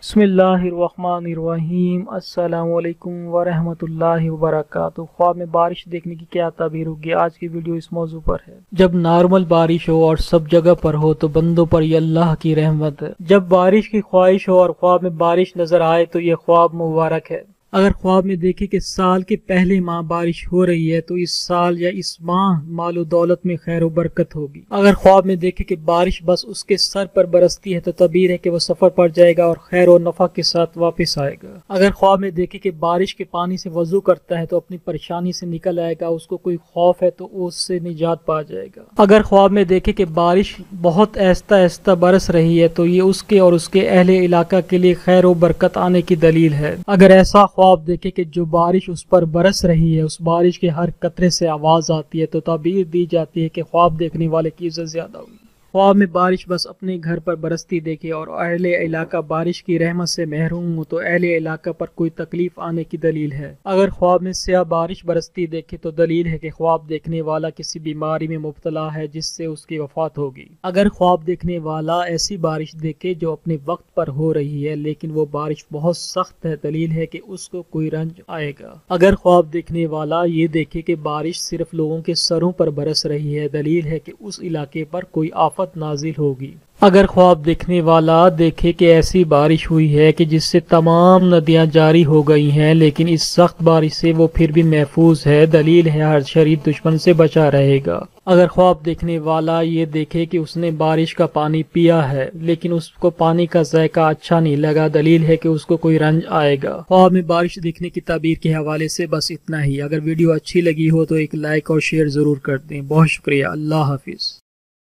بسم اللہ الرحمن الرحیم۔ السلام علیکم ورحمۃ اللہ وبرکاتہ۔ خواب میں بارش دیکھنے کی کیا تعبیر ہوگی؟ آج کی ویڈیو اس موضوع پر ہے۔ جب نارمل بارش ہو اور سب جگہ پر ہو تو بندوں پر یہ اللہ کی رحمت ہے۔ جب بارش کی خواہش ہو اور خواب میں بارش نظر آئے تو یہ خواب مبارک ہے۔ اگر خواب میں دیکھے کہ سال کے پہلے ماہ بارش ہو رہی ہے تو اس سال یا اس ماہ مال و دولت میں خیر و برکت ہوگی۔ اگر خواب میں دیکھے کہ بارش بس اس کے سر پر برستی ہے تو تعبیر ہے کہ وہ سفر پر جائے گا اور خیر و نفع کے ساتھ واپس آئے گا۔ اگر خواب میں دیکھے کہ بارش کے پانی سے وضو کرتا ہے تو اپنی پریشانی سے نکل آئے گا، اس کو کوئی خوف ہے تو اس سے نجات پا جائے گا۔ اگر خواب میں دیکھے کہ بارش بہت آہستہ آہستہ برس رہی ہے تو یہ اس کے اور اس کے اہل علاقہ کے لیے خیر و برکت آنے کی دلیل ہے۔ اگر ایسا خواب دیکھے کہ جو بارش اس پر برس رہی ہے اس بارش کے ہر قطرے سے آواز آتی ہے تو تعبیر دی جاتی ہے کہ خواب دیکھنے والے کی عزت زیادہ ہوئی۔ خواب میں بارش بس اپنے گھر پر برستی دیکھے اور اہل علاقہ بارش کی رحمت سے محروم ہو تو اہل علاقہ پر کوئی تکلیف آنے کی دلیل ہے۔ اگر خواب میں سیاہ بارش برستی دیکھے تو دلیل ہے کہ خواب دیکھنے والا کسی بیماری میں مبتلا ہے جس سے اس کی وفات ہوگی۔ اگر خواب دیکھنے والا ایسی بارش دیکھے جو اپنے وقت پر ہو رہی ہے لیکن وہ بارش بہت سخت ہے، دلیل ہے کہ اس کو کوئی رنج آئے گا۔ اگر خواب دیکھنے والا یہ دیکھے کہ بارش صرف لوگوں کے سروں پر برس رہی ہے، دلیل ہے کہ اس علاقے پر کوئی آفت نازل ہوگی۔ اگر خواب دیکھنے والا دیکھے کہ ایسی بارش ہوئی ہے کہ جس سے تمام ندیاں جاری ہو گئی ہیں لیکن اس سخت بارش سے وہ پھر بھی محفوظ ہے، دلیل ہے ہر شریر دشمن سے بچا رہے گا۔ اگر خواب دیکھنے والا یہ دیکھے کہ اس نے بارش کا پانی پیا ہے لیکن اس کو پانی کا ذائقہ اچھا نہیں لگا، دلیل ہے کہ اس کو کوئی رنج آئے گا۔ خواب میں بارش دیکھنے کی تعبیر کے حوالے سے بس اتنا ہی۔ اگر ویڈیو اچھی لگی ہو تو ایک لائک اور شیئر ضرور کر دیں۔ بہت شکریہ۔ اللہ حافظ۔